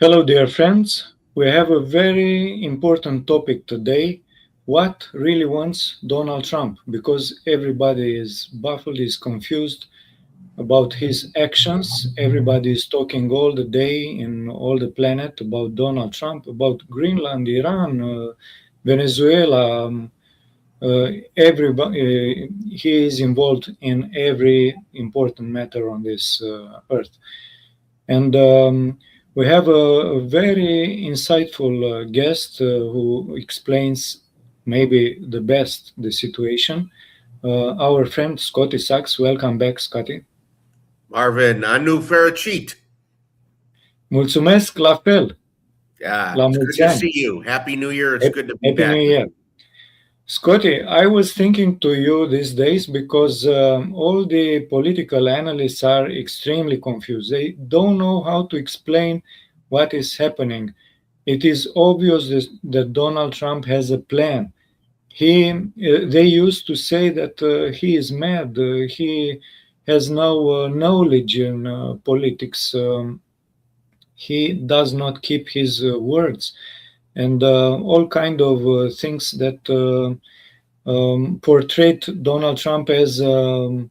Hello, dear friends. We have a very important topic today. What really wants Donald Trump? Because everybody is baffled, is confused about his actions. Everybody is talking all the day in all the planet about Donald Trump, about Greenland, Iran, Venezuela. Everybody, he is involved in every important matter on this earth. And we have a very insightful guest who explains maybe the best the situation. Our friend Scotty Saks. Welcome back, Scotty. Marvin, anu fericit. Mulțumesc, la fel. Yeah, La it's good mulți to ani. see you. Happy New Year. It's good to be Happy back. New Year. Scotty, I was thinking to you these days because all the political analysts are extremely confused. They don't know how to explain what is happening. It is obvious that Donald Trump has a plan. They used to say that he is mad. He has no knowledge in politics. He does not keep his words. And all kind of things that portrayed Donald Trump as a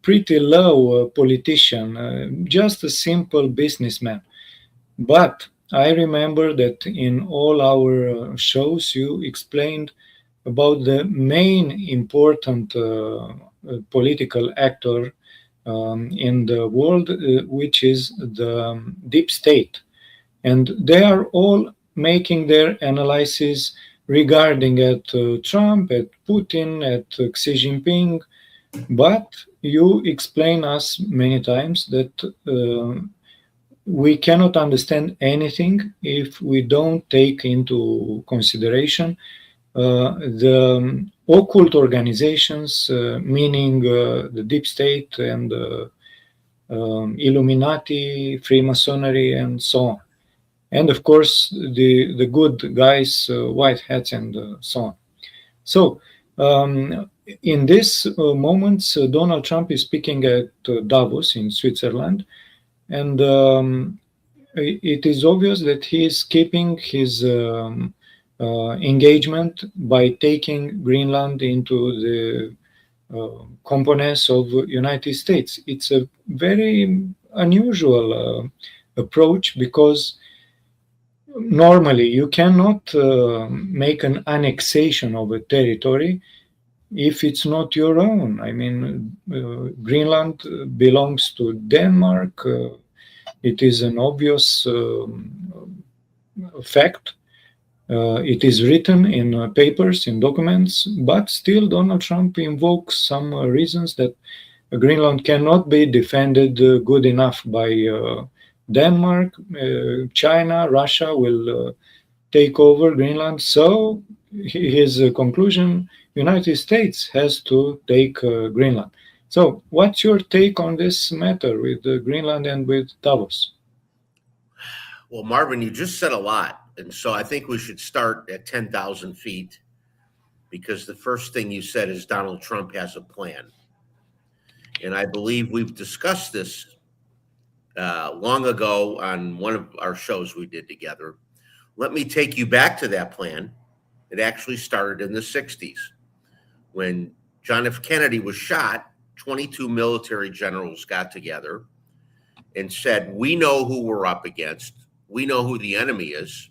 pretty low politician, just a simple businessman. But I remember that in all our shows you explained about the main important political actor in the world, which is the deep state. And they are all making their analysis regarding at Trump, at Putin, at Xi Jinping. But you explain us many times that we cannot understand anything if we don't take into consideration the occult organizations, meaning the deep state and Illuminati, Freemasonry, and so on. And of course, the good guys, white hats, and so on. So, in this moments, Donald Trump is speaking at Davos in Switzerland, and it is obvious that he is keeping his engagement by taking Greenland into the components of United States. It's a very unusual approach because normally you cannot make an annexation of a territory if it's not your own. I mean, Greenland belongs to Denmark. It is an obvious fact. It is written in papers, in documents, but still Donald Trump invokes some reasons that Greenland cannot be defended good enough by Denmark. China, Russia will take over Greenland. So his conclusion, United States has to take Greenland. So what's your take on this matter with Greenland and with Davos? Well, Marvin, you just said a lot. And so I think we should start at 10,000 feet, because the first thing you said is Donald Trump has a plan. And I believe we've discussed this long ago on one of our shows we did together. Let me take you back to that plan. It actually started in the 60s. When John F. Kennedy was shot, 22 military generals got together and said, we know who we're up against. We know who the enemy is.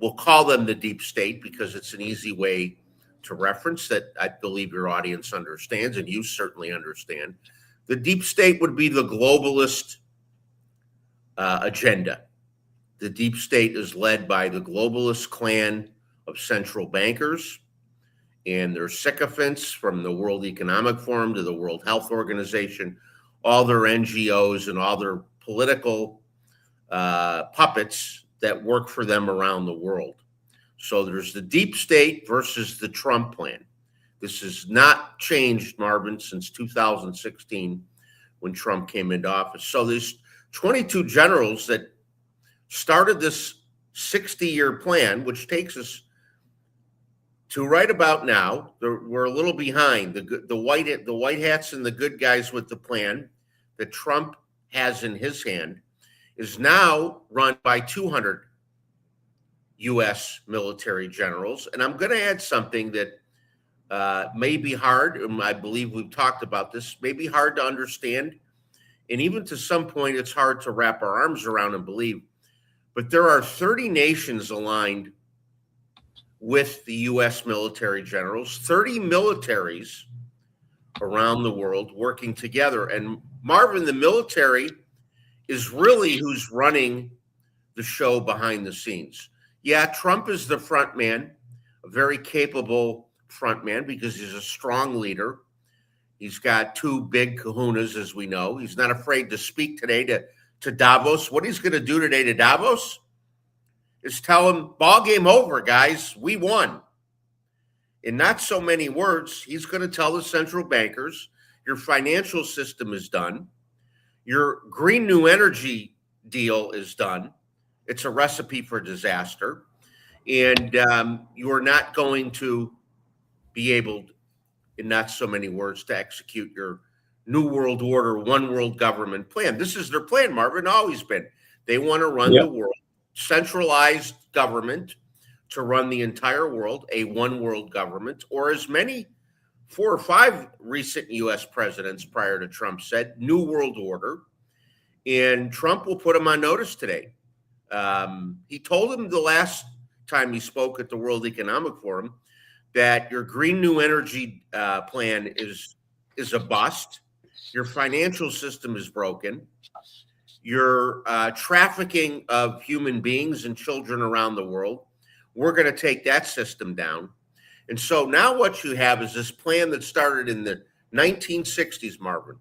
We'll call them the deep state because it's an easy way to reference that I believe your audience understands, and you certainly understand. The deep state would be the globalist agenda. The deep state is led by the globalist clan of central bankers and their sycophants, from the World Economic Forum to the World Health Organization, all their NGOs and all their political puppets that work for them around the world. So there's the deep state versus the Trump plan. This has not changed, Marvin, since 2016 when Trump came into office. So there's 22 generals that started this 60-year plan, which takes us to right about now. We're a little behind. The white hats and the good guys with the plan that Trump has in his hand is now run by 200 U.S. military generals. And I'm going to add something that may be hard, and I believe we've talked about this, may be hard to understand. And even to some point, it's hard to wrap our arms around and believe. But there are 30 nations aligned with the U.S. military generals, 30 militaries around the world working together. And Marvin, the military is really who's running the show behind the scenes. Yeah, Trump is the front man, a very capable front man because he's a strong leader. He's got two big kahunas, as we know. He's not afraid to speak today to Davos. What he's going to do today to Davos is tell him, ball game over, guys. We won. In not so many words, he's going to tell the central bankers, your financial system is done. Your green new energy deal is done. It's a recipe for disaster. And you are not going to be able, in not so many words, to execute your New World Order, one world government plan. This is their plan, Marvin, always been. They want to run the world, centralized government to run the entire world, a one world government, or as many 4 or 5 recent U.S. presidents prior to Trump said, New World Order. And Trump will put him on notice today. He told him the last time he spoke at the World Economic Forum that your green new energy plan is a bust. Your financial system is broken. Your trafficking of human beings and children around the world, we're going to take that system down. And so now what you have is this plan that started in the 1960s, Marvin,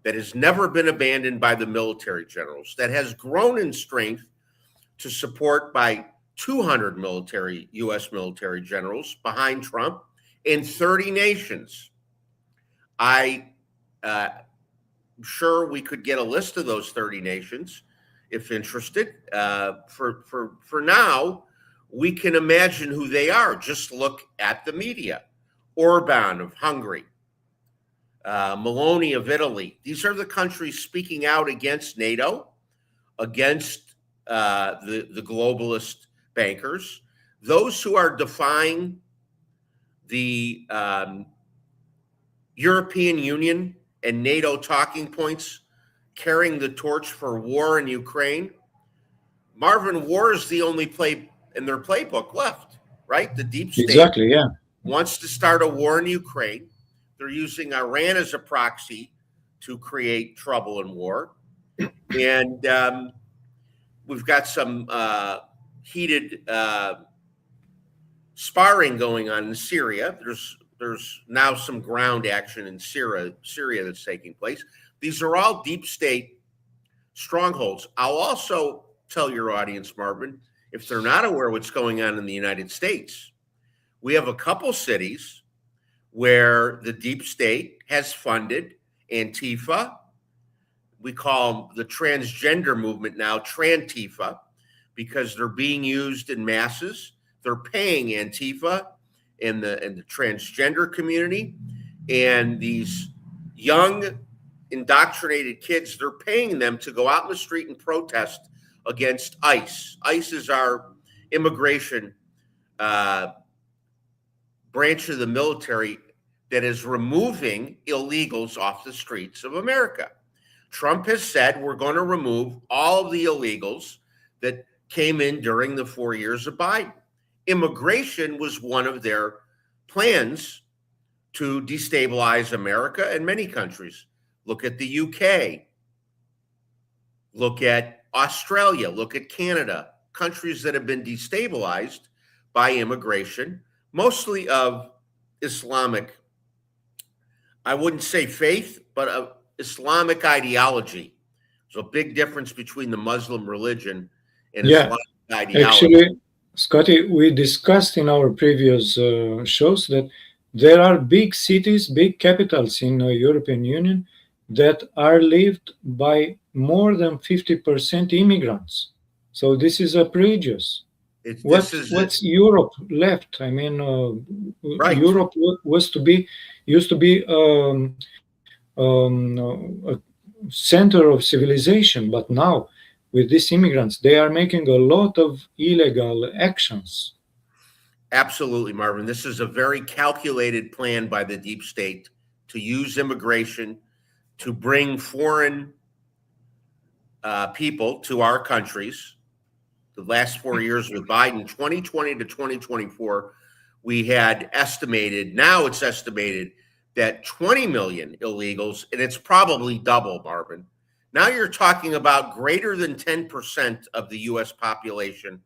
that has never been abandoned by the military generals, that has grown in strength to support by 200 U.S. military generals behind Trump in 30 nations. I'm sure we could get a list of those 30 nations if interested. For now, we can imagine who they are. Just look at the media. Orban of Hungary, Meloni of Italy. These are the countries speaking out against NATO, against the globalist bankers, those who are defying the European Union and NATO talking points, carrying the torch for war in Ukraine. Marvin, war is the only play in their playbook left, right? The deep state wants to start a war in Ukraine. They're using Iran as a proxy to create trouble and war. And we've got some heated sparring going on in Syria. There's now some ground action in Syria that's taking place. These are all deep state strongholds. I'll also tell your audience, Marvin, if they're not aware what's going on in the United States, we have a couple cities where the deep state has funded Antifa. We call the transgender movement now Trantifa. because they're being used in masses. They're paying Antifa and the transgender community and these young indoctrinated kids. They're paying them to go out in the street and protest against ICE. ICE is our immigration branch of the military that is removing illegals off the streets of America. Trump has said we're going to remove all of the illegals that came in during the 4 years of Biden. Immigration was one of their plans to destabilize America and many countries. Look at the UK. Look at Australia. Look at Canada. Countries that have been destabilized by immigration, mostly of Islamic, I wouldn't say faith, but of Islamic ideology. There's a big difference between the Muslim religion and Islamic ideology. Actually, Scotty, we discussed in our previous shows that there are big cities, big capitals in the European Union that are lived by more than 50% immigrants. So this is outrageous. What's Europe left? I mean, right. Europe used to be a center of civilization, but now with these immigrants, they are making a lot of illegal actions. Absolutely, Marvin. This is a very calculated plan by the deep state to use immigration to bring foreign people to our countries. The last 4 years with Biden, 2020 to 2024, we had estimated, now it's estimated that 20 million illegals, and it's probably double, Marvin. Now you're talking about greater than 10% of the U.S. population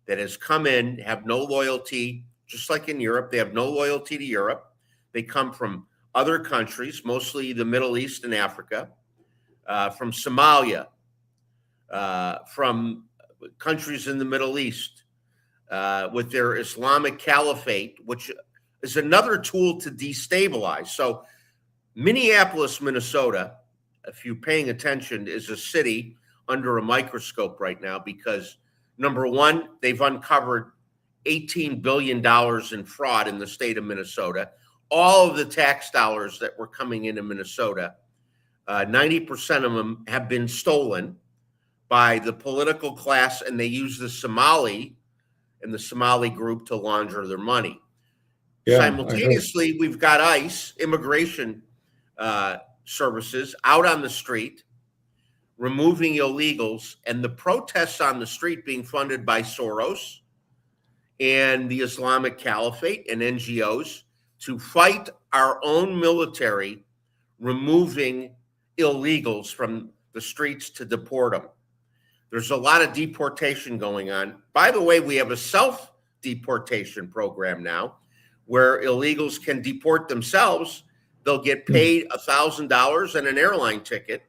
that has come in, have no loyalty, just like in Europe. They have no loyalty to Europe. They come from other countries, mostly the Middle East and Africa, from Somalia, from countries in the Middle East, with their Islamic caliphate, which is another tool to destabilize. So Minneapolis, Minnesota, if you're paying attention, is a city under a microscope right now because, number one, they've uncovered $18 billion in fraud in the state of Minnesota. All of the tax dollars that were coming into Minnesota, 90% of them have been stolen by the political class, and they use the Somali and the Somali group to launder their money. Yeah, simultaneously, we've got ICE, immigration services, out on the street, removing illegals, and the protests on the street being funded by Soros and the Islamic Caliphate and NGOs to fight our own military, removing illegals from the streets to deport them. There's a lot of deportation going on. By the way, we have a self-deportation program now where illegals can deport themselves. They'll get paid $1,000 and an airline ticket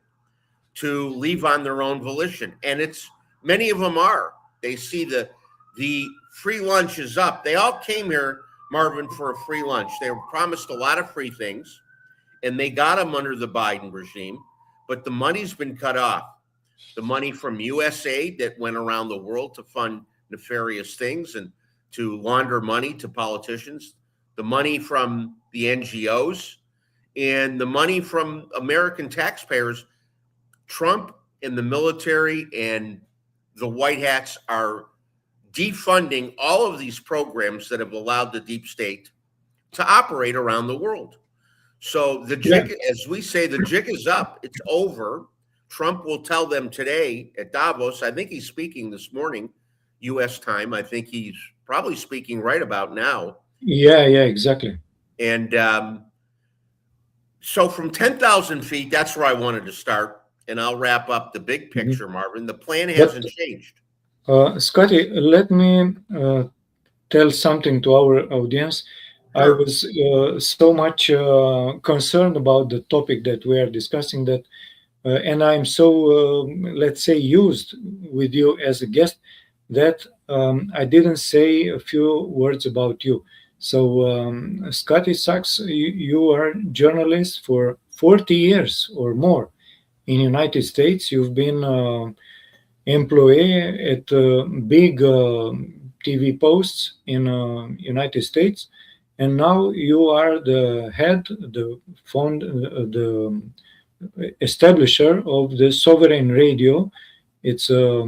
to leave on their own volition. And it's many of them are. They see the free lunch is up. They all came here, Marvin, for a free lunch. They were promised a lot of free things, and they got them under the Biden regime, but the money's been cut off. The money from USAID that went around the world to fund nefarious things and to launder money to politicians, the money from the NGOs, and the money from American taxpayers. Trump and the military and the White Hats are defunding all of these programs that have allowed the deep state to operate around the world. So the jig, as we say, the jig is up. It's over. Trump will tell them today at Davos. I think he's speaking this morning, U.S. time. I think he's probably speaking right about now. Yeah, exactly. And so from 10,000 feet, that's where I wanted to start. And I'll wrap up the big picture, Marvin. The plan hasn't changed. Scotty, let me tell something to our audience. Sure. I was so much concerned about the topic that we are discussing that, and I'm so, let's say, used with you as a guest that I didn't say a few words about you. So, Scotty Saks, you are a journalist for 40 years or more in the United States. You've been employee at big TV posts in United States, and now you are the head, the establisher of the Sovereign Radio. It's a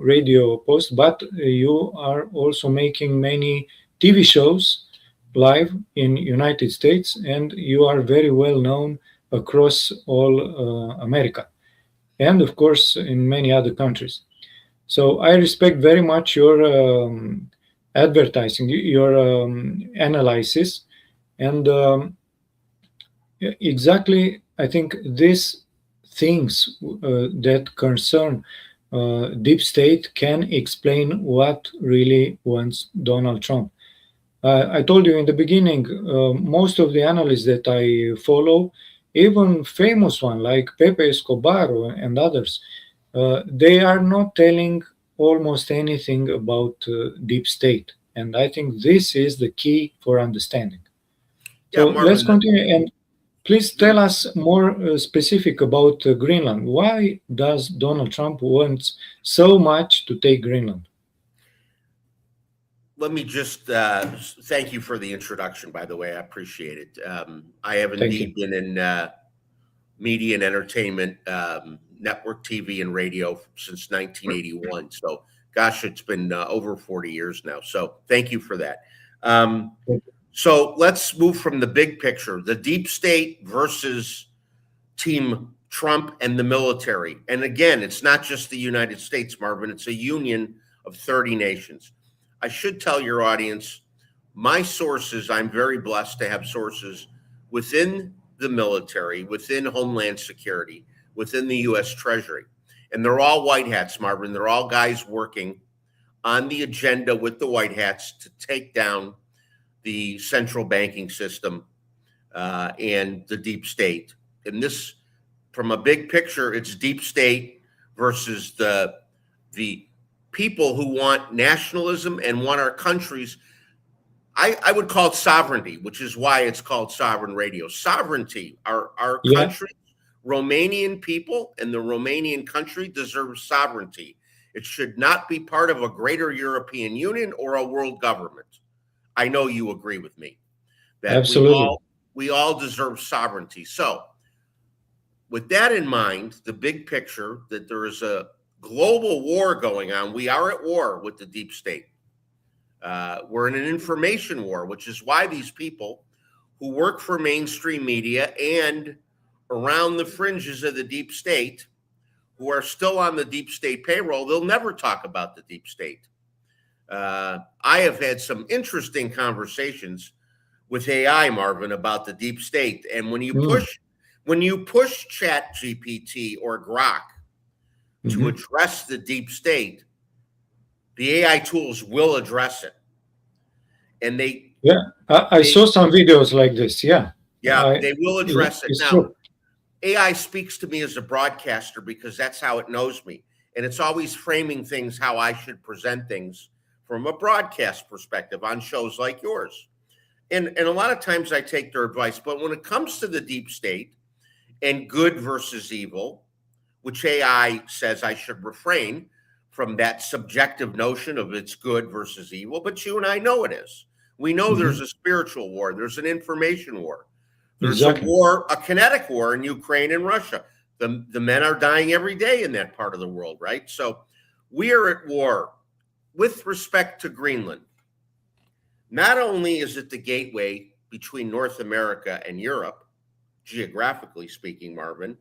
radio post, but you are also making many TV shows live in United States, and you are very well known across all America, and of course in many other countries. So I respect very much your advertising, your analysis, and exactly I think these things that concern deep state can explain what really wants Donald Trump. I told you in the beginning, most of the analysts that I follow, even famous one like Pepe Escobar and others, they are not telling almost anything about deep state. And I think this is the key for understanding. Yeah, So Marvin, let's continue. And please tell us more specific about Greenland. Why does Donald Trump want so much to take Greenland? let me just thank you for the introduction, by the way. I appreciate it. I have indeed been in media and entertainment, network TV and radio since 1981. So, gosh, it's been over 40 years now. So thank you for that. So let's move from the big picture, the deep state versus Team Trump and the military. And again, it's not just the United States, Marvin. It's a union of 30 nations. I should tell your audience, my sources, I'm very blessed to have sources within the military, within Homeland Security, within the U.S. Treasury. And they're all white hats, Marvin. They're all guys working on the agenda with the white hats to take down the central banking system and the deep state. And this, from a big picture, it's deep state versus the people who want nationalism and want our countries. I would call it sovereignty, which is why it's called Sovereign Radio. Sovereignty, our country, Romanian people and the Romanian country deserve sovereignty. It should not be part of a greater European Union or a world government. I know you agree with me. That absolutely. We all deserve sovereignty. So with that in mind, the big picture that there is a global war going on. We are at war with the deep state. We're in an information war, which is why these people who work for mainstream media and around the fringes of the deep state, who are still on the deep state payroll, they'll never talk about the deep state. I have had some interesting conversations with AI, Marvin, about the deep state. And when you push Chat GPT or Grok to address the deep state, the AI tools will address it. And I saw some videos like this. They will address it. Now, true. AI speaks to me as a broadcaster because that's how it knows me. And it's always framing things how I should present things from a broadcast perspective on shows like yours. And a lot of times I take their advice. But when it comes to the deep state and good versus evil, which AI says I should refrain from that subjective notion of it's good versus evil, but you and I know it is. We know there's a spiritual war. There's an information war. There's a war, a kinetic war in Ukraine and Russia. The men are dying every day in that part of the world, right? So we are at war with respect to Greenland. Not only is it the gateway between North America and Europe, geographically speaking, Marvin,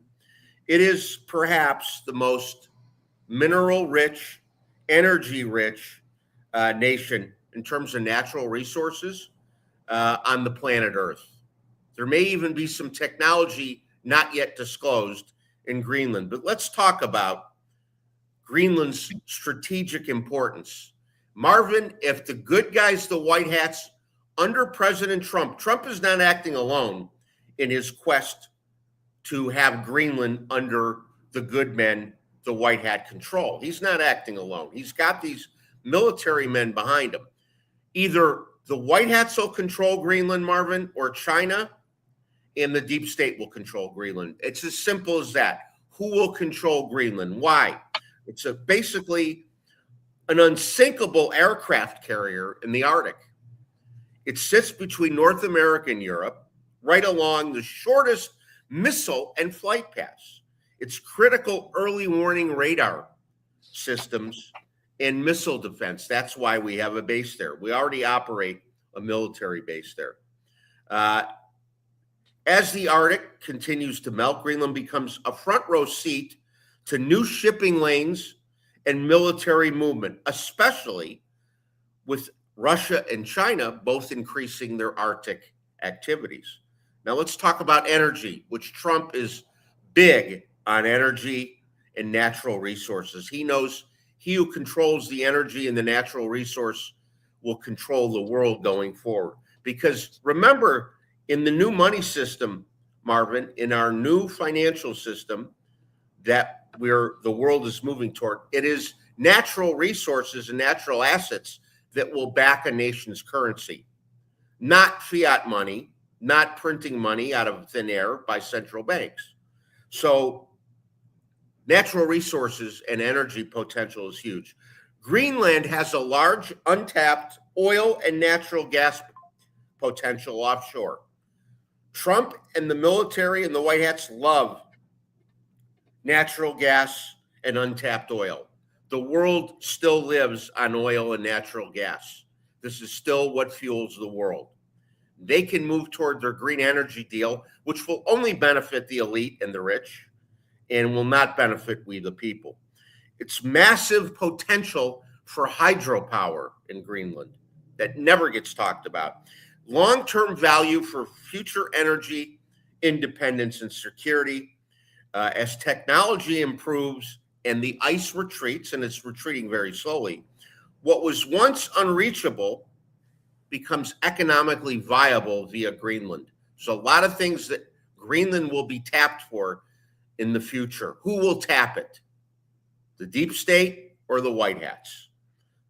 it is perhaps the most mineral-rich, energy-rich nation in terms of natural resources on the planet Earth. There may even be some technology not yet disclosed in Greenland. But let's talk about Greenland's strategic importance. Marvin, if the good guys, the white hats, under President Trump is not acting alone in his quest to have Greenland under the good men, the white hat control. He's not acting alone. He's got these military men behind him. Either the white hats will control Greenland, Marvin, or China and the deep state will control Greenland. It's as simple as that. Who will control Greenland? Why? It's basically an unsinkable aircraft carrier in the Arctic. It sits between North America and Europe, right along the shortest missile and flight paths. It's critical early warning radar systems and missile defense. That's why we have a base there. We already operate a military base there. As the Arctic continues to melt, Greenland becomes a front row seat to new shipping lanes and military movement, especially with Russia and China both increasing their Arctic activities. Now let's talk about energy, which Trump is big on energy and natural resources. He knows he who controls the energy and the natural resource will control the world going forward. Because remember, in the new money system, Marvin, in our new financial system that the world is moving toward, it is natural resources and natural assets that will back a nation's currency, not fiat money, not printing money out of thin air by central banks. So natural resources and energy potential is huge. Greenland has a large untapped oil and natural gas potential offshore. Trump and the military and the White Hats love natural gas and untapped oil. The world still lives on oil and natural gas. This is still what fuels the world. They can move toward their green energy deal, which will only benefit the elite and the rich and will not benefit we the people. It's massive potential for hydropower in Greenland that never gets talked about. Long-term value for future energy independence and security as technology improves and the ice retreats, and it's retreating very slowly. What was once unreachable becomes economically viable via Greenland. So a lot of things that Greenland will be tapped for in the future. Who will tap it? The deep state or the White Hats?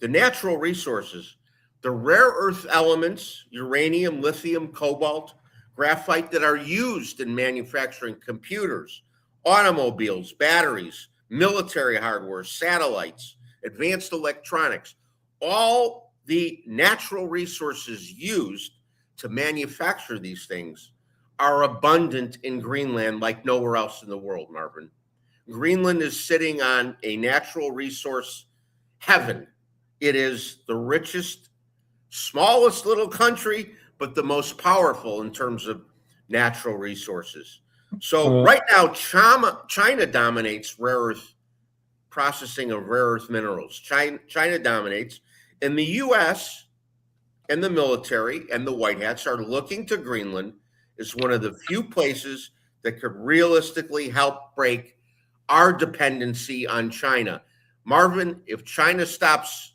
The natural resources, the rare earth elements, uranium, lithium, cobalt, graphite that are used in manufacturing computers, automobiles, batteries, military hardware, satellites, advanced electronics, all the natural resources used to manufacture these things are abundant in Greenland like nowhere else in the world, Marvin. Greenland is sitting on a natural resource heaven. It is the richest, smallest little country, but the most powerful in terms of natural resources. So right now, China dominates rare earth processing of rare earth minerals. China dominates, and the U.S. and the military and the White Hats are looking to Greenland as one of the few places that could realistically help break our dependency on China. Marvin, if China stops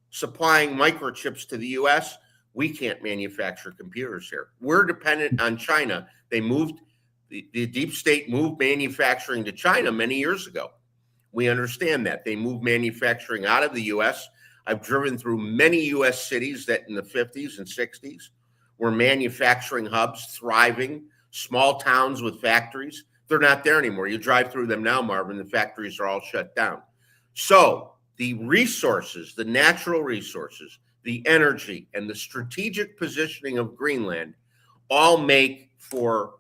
supplying microchips to the U.S., we can't manufacture computers here. We're dependent on China. They moved, the deep state moved manufacturing to China many years ago. We understand that. They moved manufacturing out of the U.S. I've driven through many U.S. cities that in the 50s and 60s were manufacturing hubs, thriving, small towns with factories. They're not there anymore. You drive through them now, Marvin, the factories are all shut down. So the resources, the natural resources, the energy, and the strategic positioning of Greenland all make for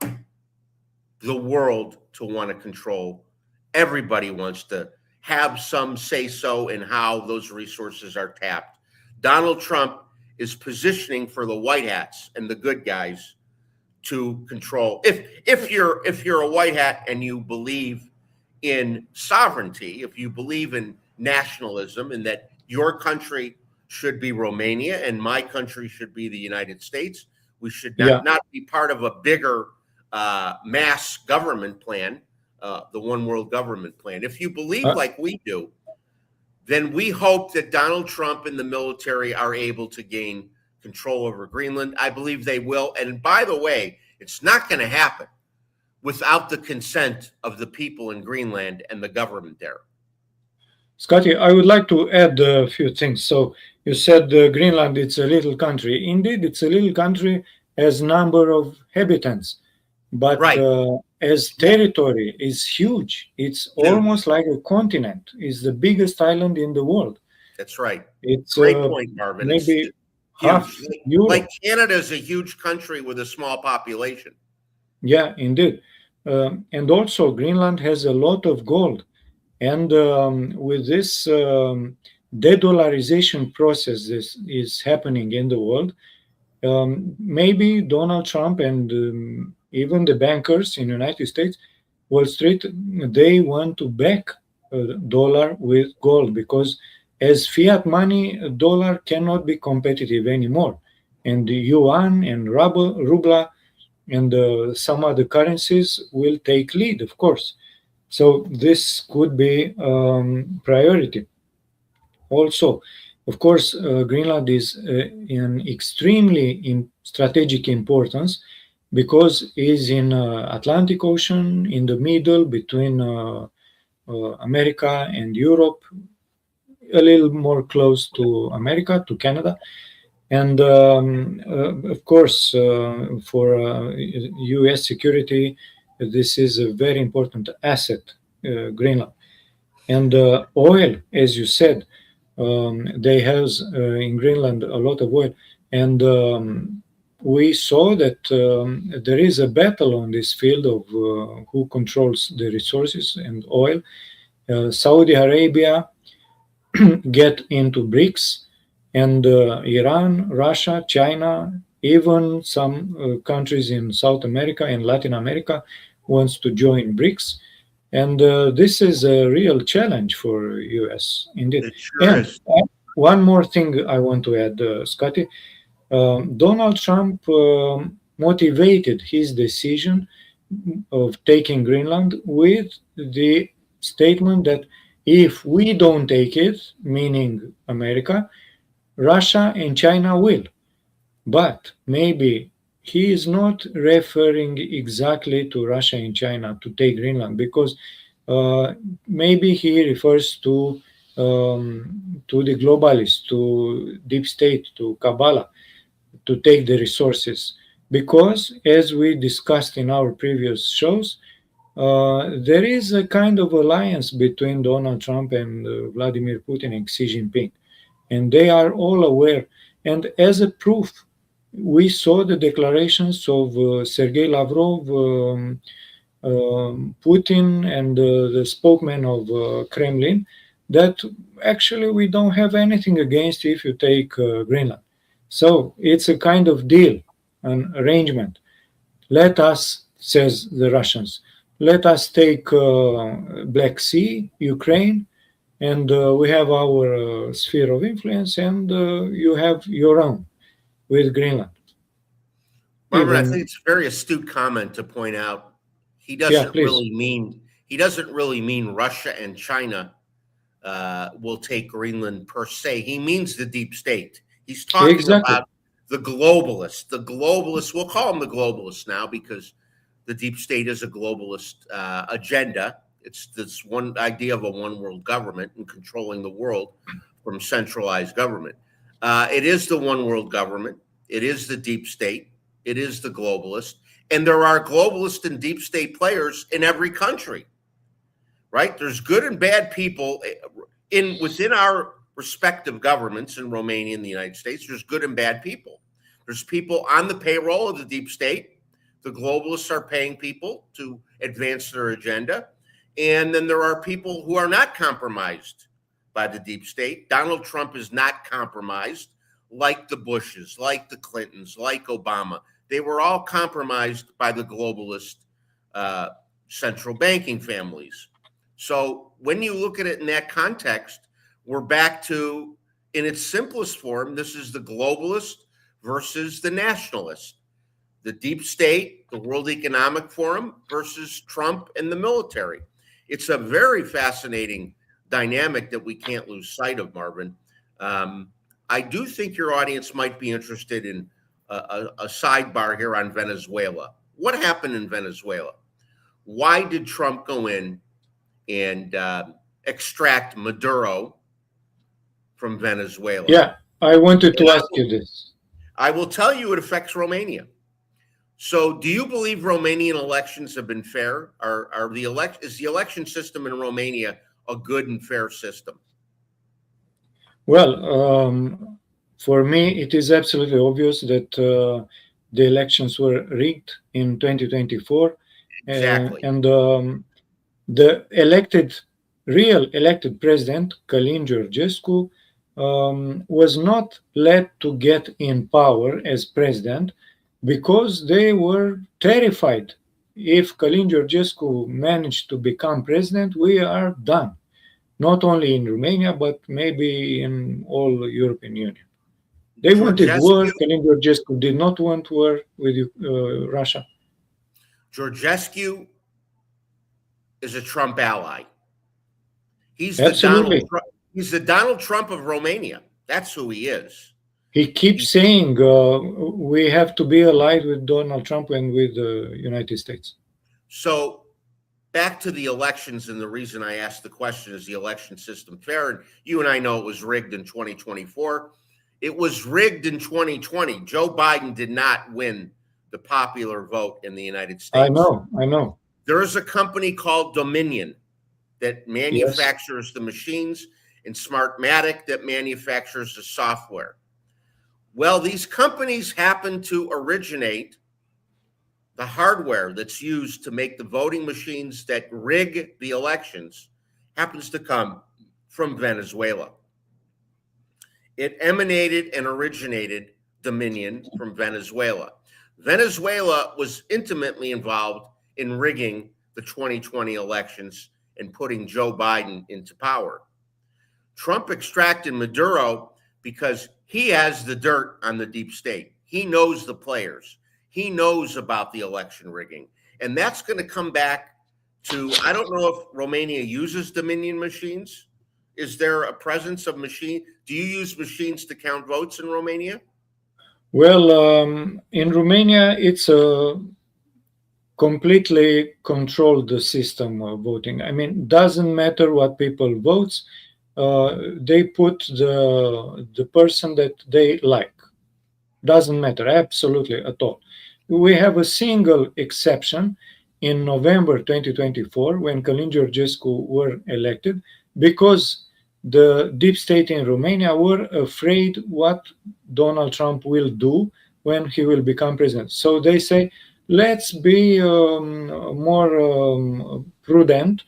the world to want to control. Everybody wants to have some say-so in how those resources are tapped. Donald Trump is positioning for the White Hats and the good guys to control. If you're a White Hat and you believe in sovereignty, if you believe in nationalism and that your country should be Romania and my country should be the United States, we should not be part of a bigger mass government plan, the one world government plan. If you believe like we do, then we hope that Donald Trump and the military are able to gain control over Greenland. I believe they will. And by the way, it's not going to happen without the consent of the people in Greenland and the government there. Scotty, I would like to add a few things. So you said Greenland, it's a little country. Indeed, it's a little country as number of inhabitants. but Right. As territory is huge. It's almost like a continent. It's the biggest island in the world. That's right. It's Great point, Marvin. maybe It's half huge. Europe. Like Canada is a huge country with a small population. Yeah, indeed. And also Greenland has a lot of gold. And with this de-dollarization process this is happening in the world, maybe Donald Trump and even the bankers in the United States, Wall Street, they want to back dollar with gold, because as fiat money, dollar cannot be competitive anymore. And the yuan and rubla and some other currencies will take lead, of course. So this could be priority. Also, of course, Greenland is in extremely strategic importance because it is in Atlantic Ocean, in the middle between America and Europe, a little more close to America, to Canada. And of course, for US security, this is a very important asset, Greenland. And oil, as you said, they have in Greenland a lot of oil. And we saw that there is a battle on this field of who controls the resources and oil. Saudi Arabia get into BRICS, and Iran, Russia, China, even some countries in South America and Latin America wants to join BRICS. And this is a real challenge for US, indeed. It sure is. One more thing I want to add, Scotty. Donald Trump motivated his decision of taking Greenland with the statement that if we don't take it, meaning America, Russia and China will. But maybe he is not referring exactly to Russia and China to take Greenland, because maybe he refers to the globalists, to deep state, to Kabbalah, to take the resources. Because, as we discussed in our previous shows, there is a kind of alliance between Donald Trump and Vladimir Putin and Xi Jinping, and they are all aware. And as a proof, we saw the declarations of Sergei Lavrov, Putin, and the spokesman of Kremlin, that actually we don't have anything against if you take Greenland. So it's a kind of deal, an arrangement. Let us, says the Russians, let us take Black Sea, Ukraine, and we have our sphere of influence, and you have your own with Greenland. Marvin, I think it's a very astute comment to point out he doesn't really mean Russia and China will take Greenland per se. He means the deep state. He's talking about the globalists. The globalists, we'll call them the globalists now, because the deep state is a globalist agenda. It's this one idea of a one world government and controlling the world from centralized government. It is the one world government. It is the deep state. It is the globalist. And there are globalist and deep state players in every country, right? There's good and bad people within our respective governments in Romania and the United States. There's good and bad people. There's people on the payroll of the deep state. The globalists are paying people to advance their agenda. And then there are people who are not compromised by the deep state. Donald Trump is not compromised, like the Bushes, like the Clintons, like Obama. They were all compromised by the globalist central banking families. So when you look at it in that context, we're back to, in its simplest form, this is the globalist versus the nationalist. The deep state, the World Economic Forum versus Trump and the military. It's a very fascinating dynamic that we can't lose sight of, Marvin. I do think your audience might be interested in a sidebar here on Venezuela. What happened in Venezuela? Why did Trump go in and extract Maduro from Venezuela? Yeah, I wanted to ask you this. I will tell you it affects Romania. So, do you believe Romanian elections have been fair? Is the election system in Romania a good and fair system? Well, for me, it is absolutely obvious that the elections were rigged in 2024, Exactly. and the real elected president, Călin Georgescu, was not let to get in power as president because they were terrified. If Călin Georgescu managed to become president, we are done. Not only in Romania, but maybe in all European Union. They wanted war. Călin Georgescu did not want war with Russia. Georgescu is a Trump ally. He's Absolutely. He's the Donald Trump of Romania. That's who he is. He keeps saying we have to be allied with Donald Trump and with the United States. So back to the elections, and the reason I asked the question is the election system fair? And you and I know it was rigged in 2024. It was rigged in 2020. Joe Biden did not win the popular vote in the United States. I know. There is a company called Dominion that manufactures the machines, and Smartmatic that manufactures the software. Well, these companies happen to originate the hardware that's used to make the voting machines that rig the elections happens to come from Venezuela. It emanated and originated Dominion from Venezuela. Venezuela was intimately involved in rigging the 2020 elections and putting Joe Biden into power. Trump extracted Maduro because he has the dirt on the deep state. He knows the players. He knows about the election rigging. And that's going to come back to, I don't know if Romania uses Dominion machines. Is there a presence of machine? Do you use machines to count votes in Romania? Well, in Romania, it's a completely controlled system of voting. I mean, doesn't matter what people votes. They put the person that they like. Doesn't matter, absolutely at all. We have a single exception in November 2024 when Călin Georgescu were elected because the deep state in Romania were afraid what Donald Trump will do when he will become president. So they say, let's be more prudent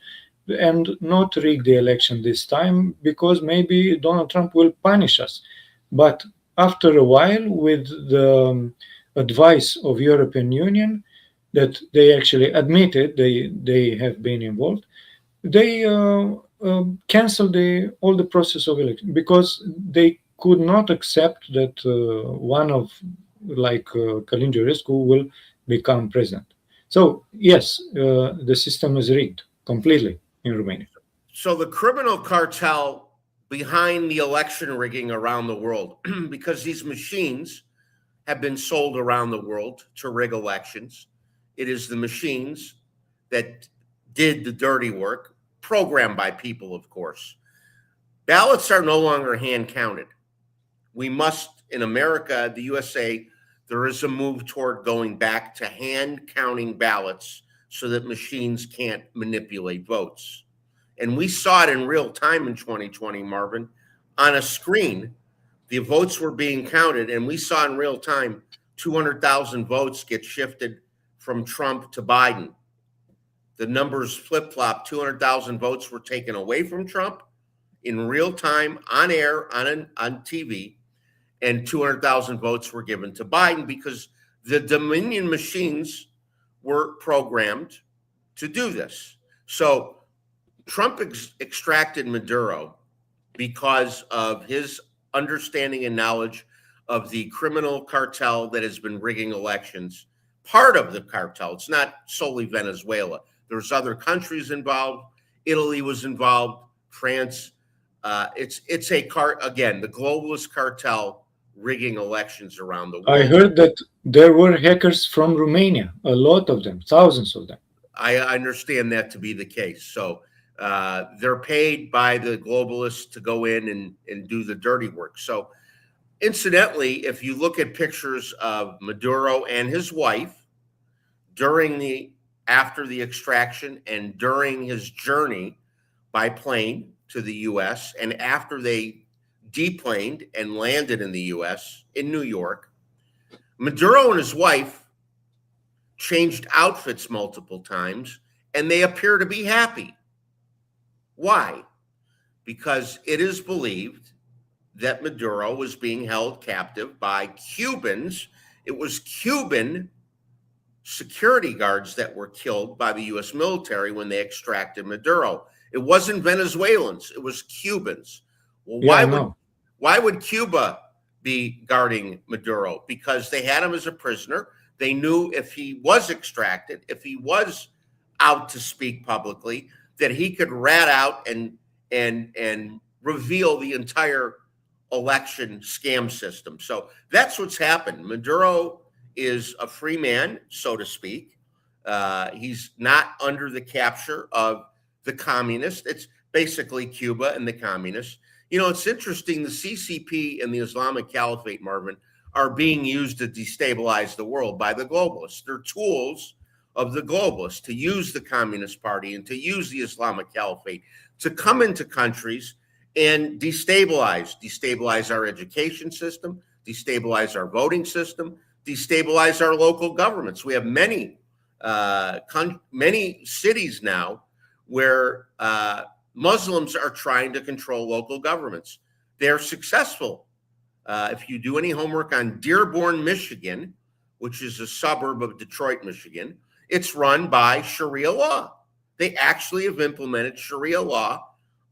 and not rig the election this time because maybe Donald Trump will punish us. But after a while, with the advice of European Union, that they actually admitted they have been involved, they canceled all the process of election because they could not accept that one of like Călin Georgescu will become president. So yes, the system is rigged completely in Romania. So the criminal cartel behind the election rigging around the world, because these machines have been sold around the world to rig elections. It is the machines that did the dirty work, programmed by people, of course. Ballots are no longer hand counted. We must, in America, the USA, there is a move toward going back to hand counting ballots so that machines can't manipulate votes. And we saw it in real time in 2020, Marvin. On a screen, the votes were being counted, and we saw in real time 200,000 votes get shifted from Trump to Biden. The numbers flip-flopped. 200,000 votes were taken away from Trump in real time, on air, on TV, and 200,000 votes were given to Biden because the Dominion machines were programmed to do this. So Trump extracted Maduro because of his understanding and knowledge of the criminal cartel that has been rigging elections. Part of the cartel. It's not solely Venezuela. There's other countries involved. Italy was involved. France. It's again, the globalist cartel rigging elections around the world. I heard that there were hackers from Romania, a lot of them, thousands of them. I understand that to be the case. So they're paid by the globalists to go in and do the dirty work. So incidentally, if you look at pictures of Maduro and his wife, after the extraction and during his journey by plane to the U.S. and after they deplaned and landed in the U.S. in New York, Maduro and his wife changed outfits multiple times, and they appear to be happy. Why? Because it is believed that Maduro was being held captive by Cubans. It was Cuban security guards that were killed by the U.S. military when they extracted Maduro. It wasn't Venezuelans, it was Cubans. Well, why would Cuba be guarding Maduro? Because they had him as a prisoner. They knew if he was extracted, if he was out to speak publicly, that he could rat out and reveal the entire election scam system. So that's what's happened. Maduro is a free man, so to speak. He's not under the capture of the communists. It's basically Cuba and the communists. You know, it's interesting. The CCP and the Islamic Caliphate, Marvin, are being used to destabilize the world by the globalists. They're tools of the globalists to use the Communist Party and to use the Islamic Caliphate to come into countries and destabilize our education system, destabilize our voting system, destabilize our local governments. We have many cities now where Muslims are trying to control local governments. They're successful. If you do any homework on Dearborn, Michigan, which is a suburb of Detroit, Michigan, it's run by Sharia law. They actually have implemented Sharia law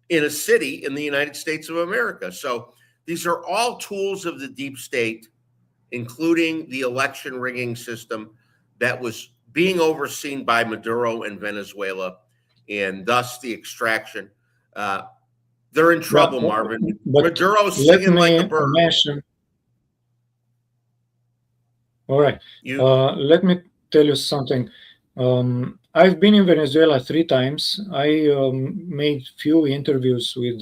in a city in the United States of America. So these are all tools of the deep state, including the election rigging system that was being overseen by Maduro and Venezuela, and thus the extraction. They're in trouble, Marvin. Maduro's singing like a bird. All right. Let me tell you something. I've been in Venezuela 3 times. I made few interviews with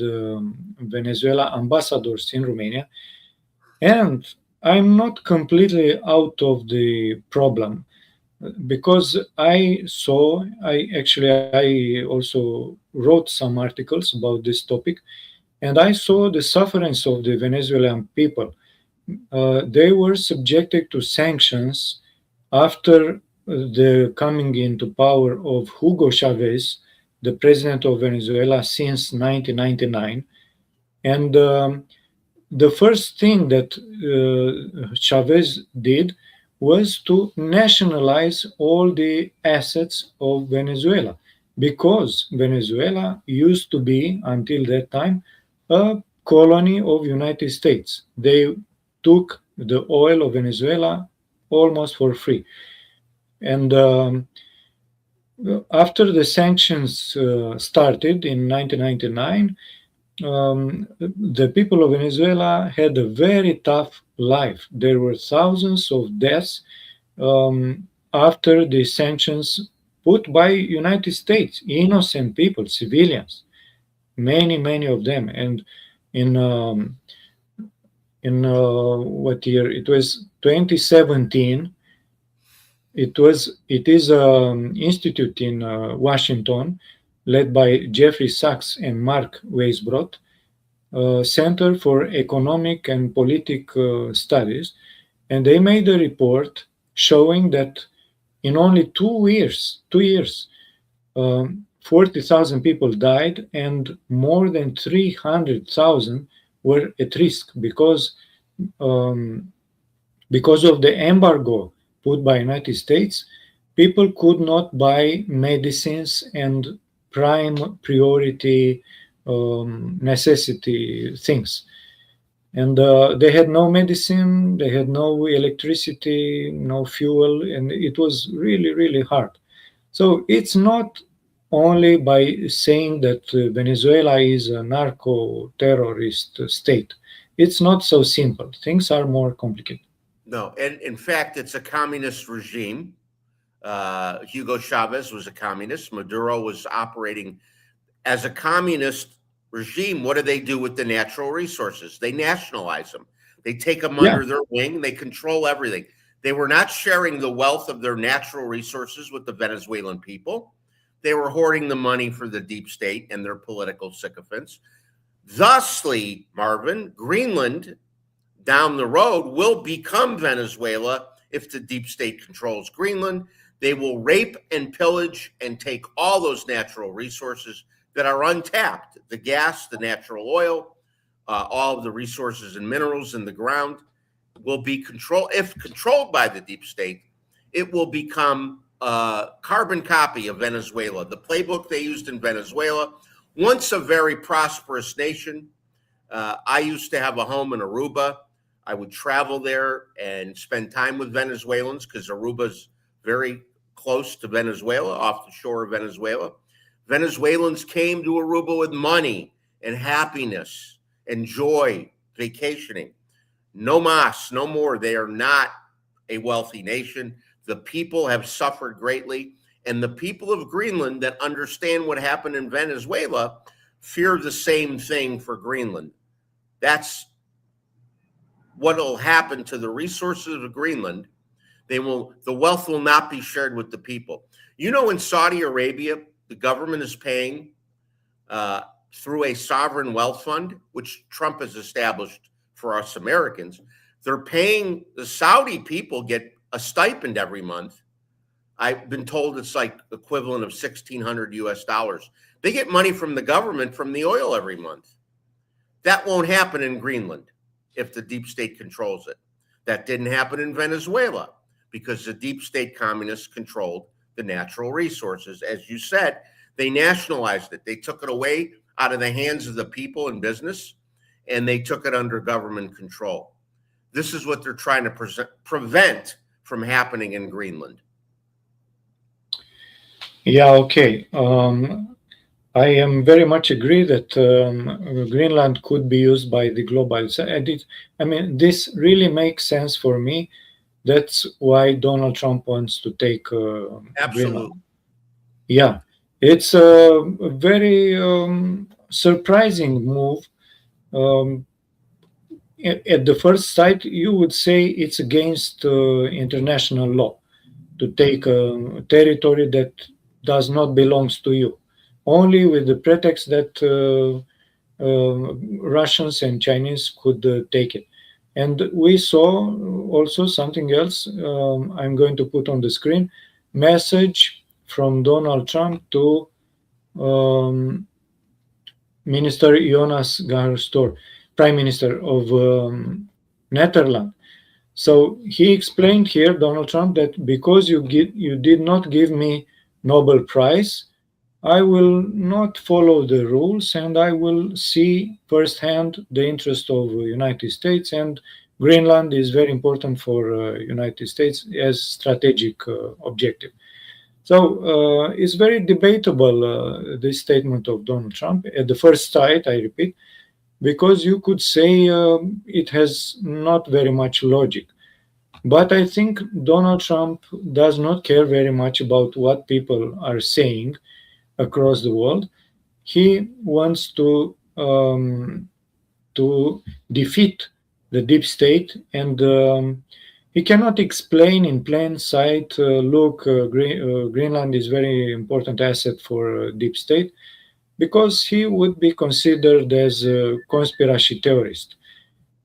Venezuela ambassadors in Romania, and I'm not completely out of the problem, because I also wrote some articles about this topic, and I saw the sufferings of the Venezuelan people. They were subjected to sanctions after the coming into power of Hugo Chavez, the president of Venezuela since 1999. And the first thing that Chavez did was to nationalize all the assets of Venezuela, because Venezuela used to be, until that time, a colony of United States. They took the oil of Venezuela almost for free. And after the sanctions started in 1999, the people of Venezuela had a very tough life. There were thousands of deaths after the sanctions put by United States, innocent people, civilians, many of them. And in what year? It was 2017. It is an institute in Washington, led by Jeffrey Sachs and Mark Weisbrot, Center for Economic and Political Studies, and they made a report showing that in only 2 years, 40,000 people died, and more than 300,000 were at risk because of the embargo put by United States. People could not buy medicines and prime priority necessity things. And they had no medicine, they had no electricity, no fuel, and it was really hard. So it's not only by saying that Venezuela is a narco-terrorist state. It's not so simple. Things are more complicated. No, and in fact, it's a communist regime. Hugo Chavez was a communist. Maduro was operating as a communist regime. What do they do with the natural resources? They nationalize them. They take them under their wing. They control everything. They were not sharing the wealth of their natural resources with the Venezuelan people. They were hoarding the money for the deep state and their political sycophants. Thusly, Marvin, Greenland down the road will become Venezuela if the deep state controls Greenland. They will rape and pillage and take all those natural resources that are untapped, the gas, the natural oil, all of the resources and minerals in the ground will be controlled. If controlled by the deep state, it will become a carbon copy of Venezuela, the playbook they used in Venezuela. Once a very prosperous nation. I used to have a home in Aruba. I would travel there and spend time with Venezuelans because Aruba's very close to Venezuela, off the shore of Venezuela. Venezuelans came to Aruba with money and happiness and joy, vacationing. No mas, no more. They are not a wealthy nation. The people have suffered greatly. And the people of Greenland that understand what happened in Venezuela fear the same thing for Greenland. That's what will happen to the resources of Greenland. The wealth will not be shared with the people. You know, in Saudi Arabia, the government is paying through a sovereign wealth fund, which Trump has established for us Americans. They're paying, the Saudi people get a stipend every month. I've been told it's like equivalent of $1,600 US. They get money from the government from the oil every month. That won't happen in Greenland if the deep state controls it. That didn't happen in Venezuela because the deep state communists controlled the natural resources. As you said, they nationalized it. They took it away out of the hands of the people in business, and they took it under government control. This is what they're trying to prevent from happening in Greenland. Yeah, okay. I am very much agree that Greenland could be used by the global. I mean, this really makes sense for me. That's why Donald Trump wants to take Absolutely. Greenland. Yeah, it's a very surprising move. At the first sight, you would say it's against international law to take a territory that does not belong to you, only with the pretext that Russians and Chinese could take it. And we saw also something else. I'm going to put on the screen message from Donald Trump to Minister Jonas Gahr Store, Prime Minister of Netherlands. So he explained here, Donald Trump, that because you did not give me Nobel Prize, I will not follow the rules, and I will see firsthand the interest of the United States, and Greenland is very important for United States as strategic objective. So it's very debatable, this statement of Donald Trump. At the first sight, I repeat, because you could say it has not very much logic. But I think Donald Trump does not care very much about what people are saying across the world. He wants to defeat the deep state, and he cannot explain in plain sight, look, Greenland is very important asset for deep state, because he would be considered as a conspiracy theorist.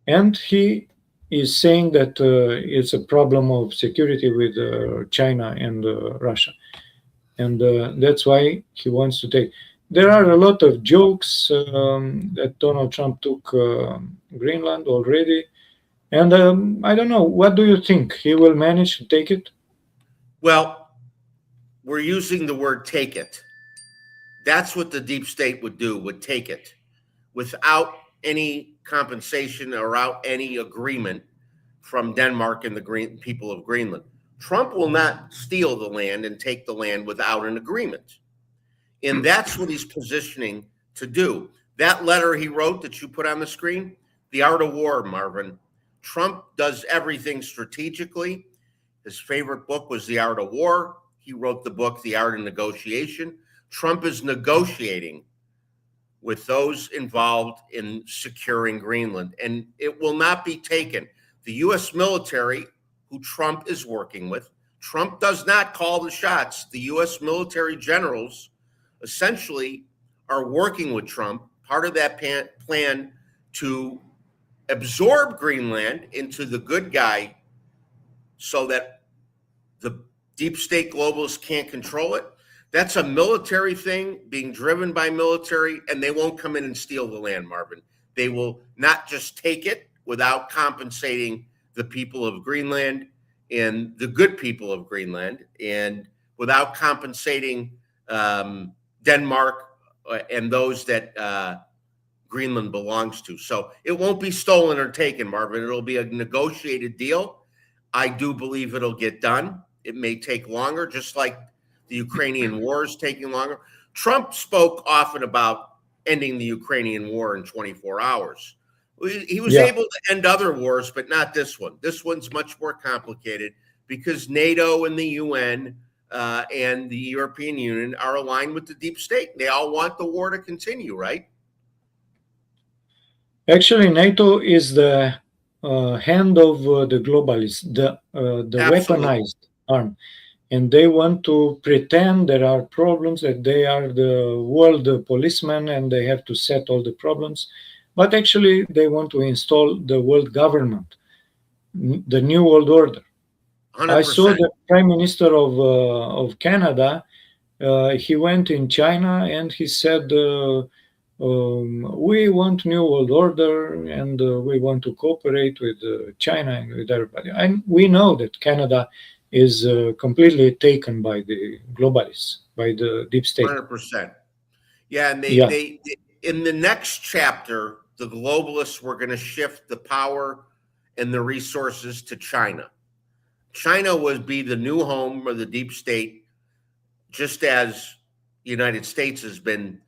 And he is saying that it's a problem of security with China and Russia. And that's why he wants to take. There are a lot of jokes that Donald Trump took Greenland already. And I don't know, what do you think? He will manage to take it? Well, we're using the word take it. That's what the deep state would do, would take it without any compensation or without any agreement from Denmark and the people of Greenland. Trump will not steal the land and take the land without an agreement. And that's what he's positioning to do. That letter he wrote that you put on the screen, The Art of War, Marvin. Trump does everything strategically. His favorite book was The Art of War. He wrote the book, The Art of Negotiation. Trump is negotiating with those involved in securing Greenland, and it will not be taken. The U.S. military, who Trump is working with. Trump does not call the shots. The U.S. military generals essentially are working with Trump, part of that plan to absorb Greenland into the good guy so that the deep state globalists can't control it. That's a military thing being driven by military, and they won't come in and steal the land, Marvin. They will not just take it without compensating the people of Greenland and the good people of Greenland, and without compensating Denmark and those that Greenland belongs to. So it won't be stolen or taken, Marvin. It'll be a negotiated deal. I do believe it'll get done. It may take longer, just like the Ukrainian war is taking longer. Trump spoke often about ending the Ukrainian war in 24 hours. He was able to end other wars, but not this one. This one's much more complicated because NATO and the UN and the European Union are aligned with the deep state. They all want the war to continue, right? Actually, NATO is the hand of the globalists, the weaponized arm. And they want to pretend there are problems, that they are the world policemen and they have to set all the problems. But actually, they want to install the world government, the new world order. 100%. I saw the Prime Minister of Canada. He went in China and he said, we want new world order and we want to cooperate with China and with everybody. And we know that Canada is completely taken by the globalists, by the deep state. 100%. Yeah, and they in the next chapter, the globalists were going to shift the power and the resources to China. China would be the new home of the deep state, just as the United States has been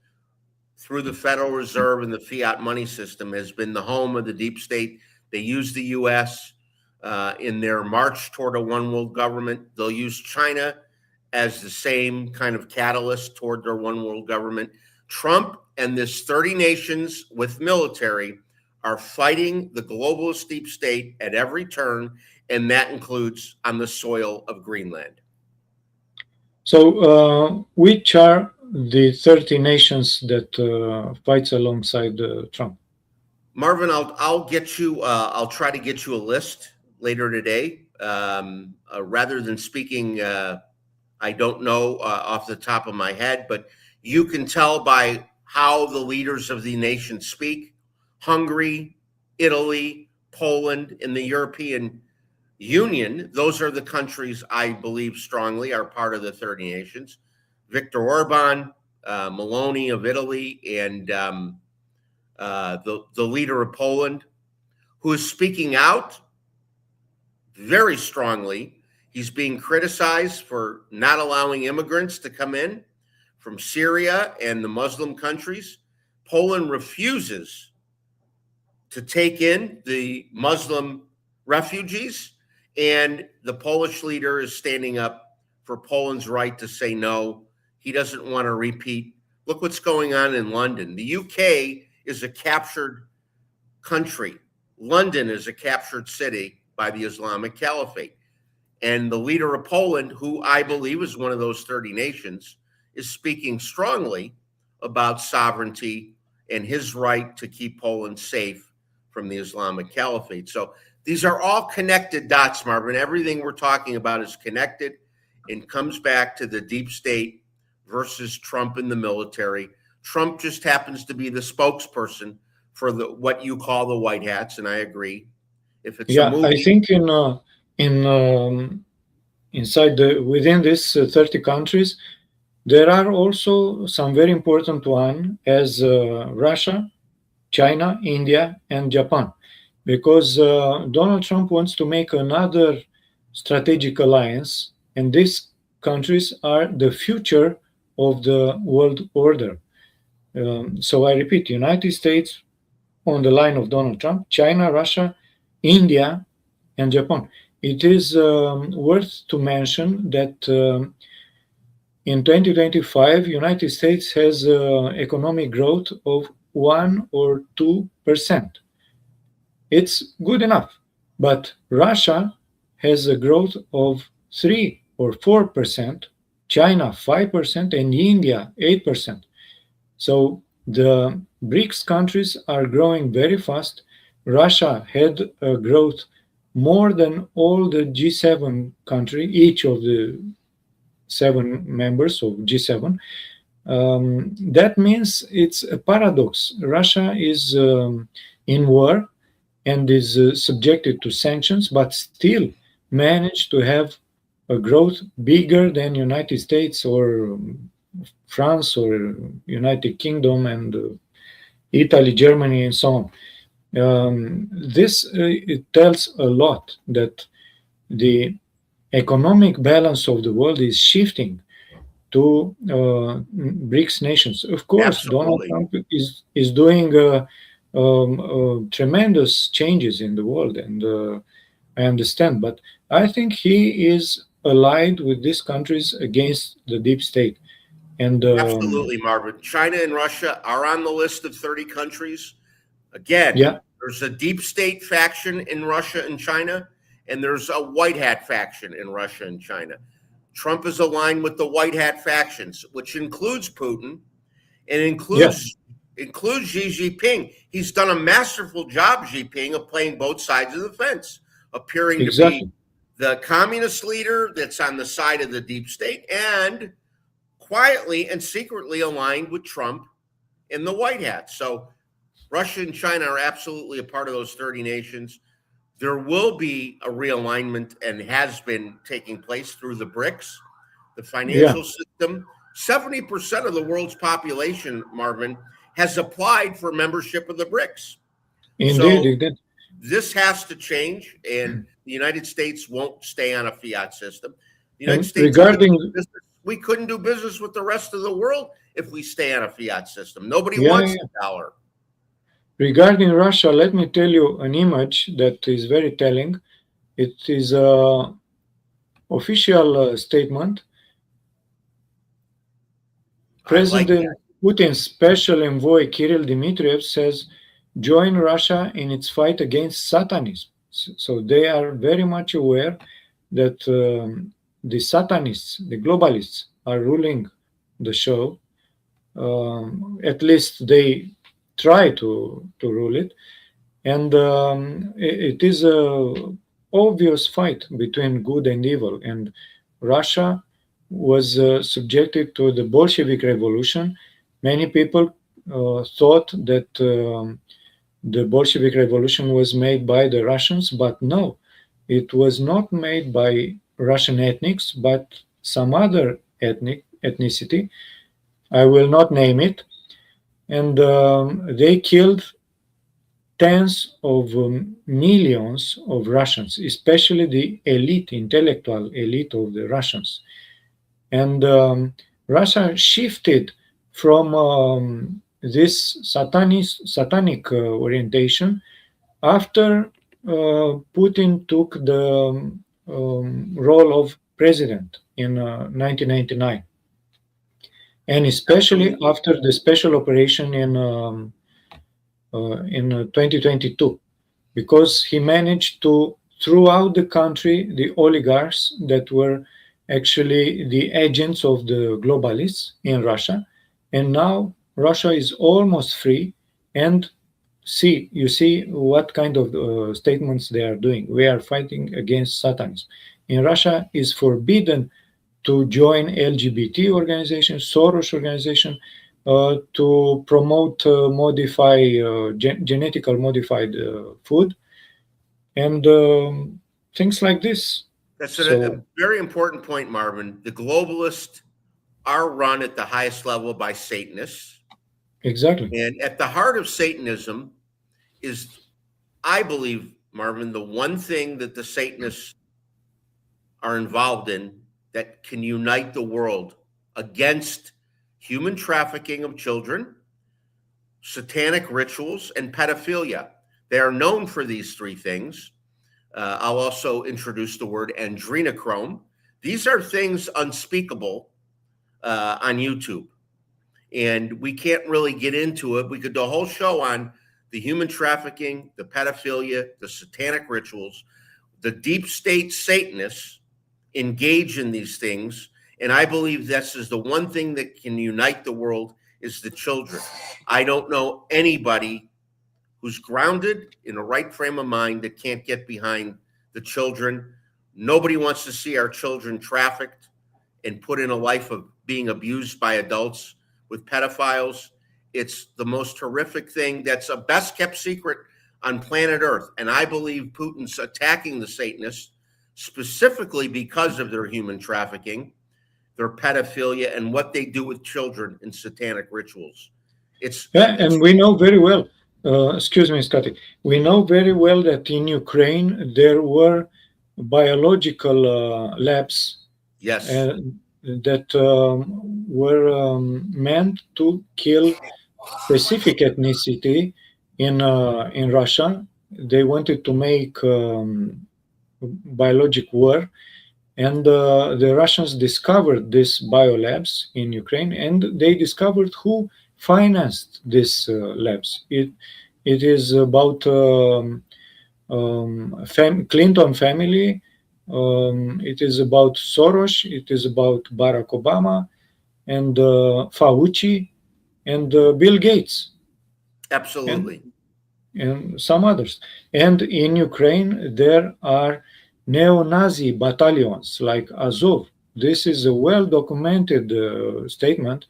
through the Federal Reserve and the fiat money system, has been the home of the deep state. They use the U.S. In their march toward a one world government. They'll use China as the same kind of catalyst toward their one world government. Trump and this 30 nations with military are fighting the globalist deep state at every turn, and that includes on the soil of Greenland. So which are the 30 nations that fights alongside Trump? Marvin, I'll get you, I'll try to get you a list later today. Rather than speaking, I don't know off the top of my head, but you can tell by how the leaders of the nation speak. Hungary, Italy, Poland, and the European Union, those are the countries I believe strongly are part of the 30 nations. Viktor Orban, Meloni of Italy, and the leader of Poland, who is speaking out very strongly. He's being criticized for not allowing immigrants to come in from Syria and the Muslim countries. Poland refuses to take in the Muslim refugees, and the Polish leader is standing up for Poland's right to say no. He doesn't want to repeat. Look what's going on in London. The UK is a captured country. London is a captured city by the Islamic Caliphate. And the leader of Poland, who I believe is one of those 30 nations, is speaking strongly about sovereignty and his right to keep Poland safe from the Islamic Caliphate. So these are all connected dots, Marvin. Everything we're talking about is connected and comes back to the deep state versus Trump and the military. Trump just happens to be the spokesperson for what you call the white hats, and I agree. If it's a movie, I think within these 30 countries, there are also some very important ones as Russia, China, India, and Japan, because Donald Trump wants to make another strategic alliance, and these countries are the future of the world order. So I repeat, United States on the line of Donald Trump, China, Russia, India, and Japan. It is worth to mention that in 2025, United States has economic growth of 1 or 2%. It's good enough, but Russia has a growth of 3 or 4%, China 5%, and India 8%. So the BRICS countries are growing very fast. Russia had a growth more than all the G7 country, each of the 7 members of G7. That means it's a paradox. Russia is in war and is subjected to sanctions, but still managed to have a growth bigger than United States or France or United Kingdom and Italy, Germany, and so on. This it tells a lot that the economic balance of the world is shifting to BRICS nations. Of course, Absolutely. Donald Trump is doing tremendous changes in the world, and I understand, but I think he is allied with these countries against the deep state. And Absolutely, Marvin. China and Russia are on the list of 30 countries. Again, yeah, there's a deep state faction in Russia and China, and there's a white hat faction in Russia and China. Trump is aligned with the white hat factions, which includes Putin and includes Xi Jinping. He's done a masterful job, Xi Jinping, of playing both sides of the fence, appearing to be the communist leader that's on the side of the deep state and quietly and secretly aligned with Trump in the white hat. So Russia and China are absolutely a part of those 30 nations. There will be a realignment and has been taking place through the BRICS, the financial system. 70% of the world's population, Marvin, has applied for membership of the BRICS. Indeed. So this has to change, and the United States won't stay on a fiat system. The United States, we couldn't do business with the rest of the world if we stay on a fiat system. Nobody wants the dollar. Regarding Russia, let me tell you an image that is very telling. It is an official statement. President Putin's special envoy Kirill Dmitriev says, join Russia in its fight against Satanism. So they are very much aware that the Satanists, the globalists, are ruling the show. At least they try to rule it. And it is an obvious fight between good and evil. And Russia was subjected to the Bolshevik Revolution. Many people thought that the Bolshevik Revolution was made by the Russians, but no, it was not made by Russian ethnics, but some other ethnicity. I will not name it. And they killed tens of millions of Russians, especially the elite, intellectual elite of the Russians. And Russia shifted from this satanic orientation after Putin took the role of president in 1999. And especially after the special operation in 2022, because he managed to throw out the country the oligarchs that were actually the agents of the globalists in Russia. And now Russia is almost free. And you see what kind of statements they are doing. We are fighting against Satanism. In Russia, it's forbidden to join LGBT organizations, Soros organization, to promote genetically modified food, and things like this. That's a very important point, Marvin. The globalists are run at the highest level by Satanists. Exactly. And at the heart of Satanism is, I believe, Marvin, the one thing that the Satanists are involved in that can unite the world against human trafficking of children, satanic rituals, and pedophilia. They are known for these three things. I'll also introduce the word adrenochrome. These are things unspeakable on YouTube. And we can't really get into it. We could do a whole show on the human trafficking, the pedophilia, the satanic rituals. the deep state Satanists engage in these things. And I believe this is the one thing that can unite the world is the children. I don't know anybody who's grounded in a right frame of mind that can't get behind the children. Nobody wants to see our children trafficked and put in a life of being abused by adults with pedophiles. It's the most horrific thing. That's a best kept secret on planet Earth. And I believe Putin's attacking the Satanists specifically because of their human trafficking, their pedophilia, and what they do with children in satanic rituals. And we know very well, excuse me, Scotty, we know very well that in Ukraine there were biological labs yes, that were meant to kill specific ethnicity in Russia. They wanted to make biologic war, and the Russians discovered these biolabs in Ukraine, and they discovered who financed these labs. It is about Clinton family. It is about Soros. It is about Barack Obama and Fauci and Bill Gates. absolutely. And some others. And in Ukraine, there are neo-Nazi battalions like Azov. This is a well-documented statement.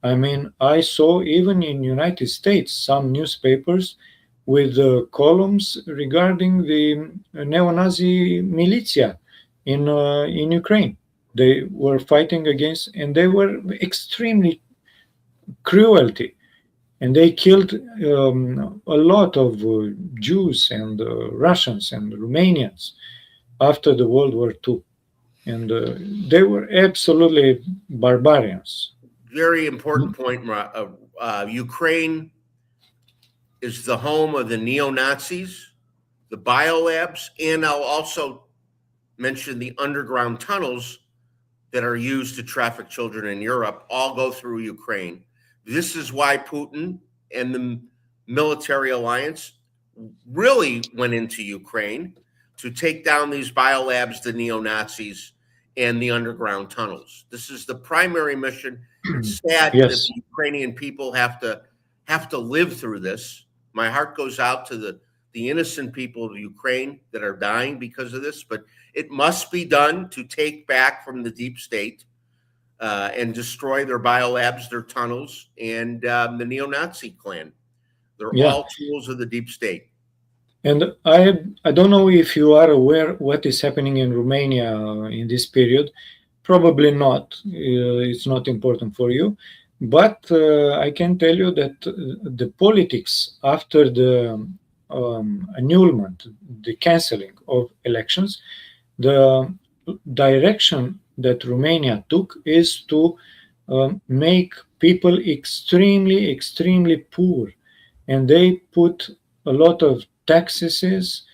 I mean, I saw even in United States some newspapers with columns regarding the neo-Nazi militia in Ukraine. They were fighting against, and they were extremely cruelty. And they killed a lot of Jews and Russians and Romanians after the World War II. And they were absolutely barbarians. Very important point. Ukraine is the home of the neo-Nazis, the biolabs, and I'll also mention the underground tunnels that are used to traffic children in Europe, all go through Ukraine. This is why Putin and the military alliance really went into Ukraine to take down these biolabs, the neo-Nazis, and the underground tunnels. This is the primary mission. It's sad that the Ukrainian people have to live through this. My heart goes out to the innocent people of Ukraine that are dying because of this, but it must be done to take back from the deep state and destroy their biolabs, their tunnels, and the neo-Nazi clan. They're all tools of the deep state. And I don't know if you are aware what is happening in Romania in this period. Probably not. It's not important for you. But I can tell you that the politics after the annulment, the cancelling of elections, the direction that Romania took is to make people extremely, extremely poor. And they put a lot of taxes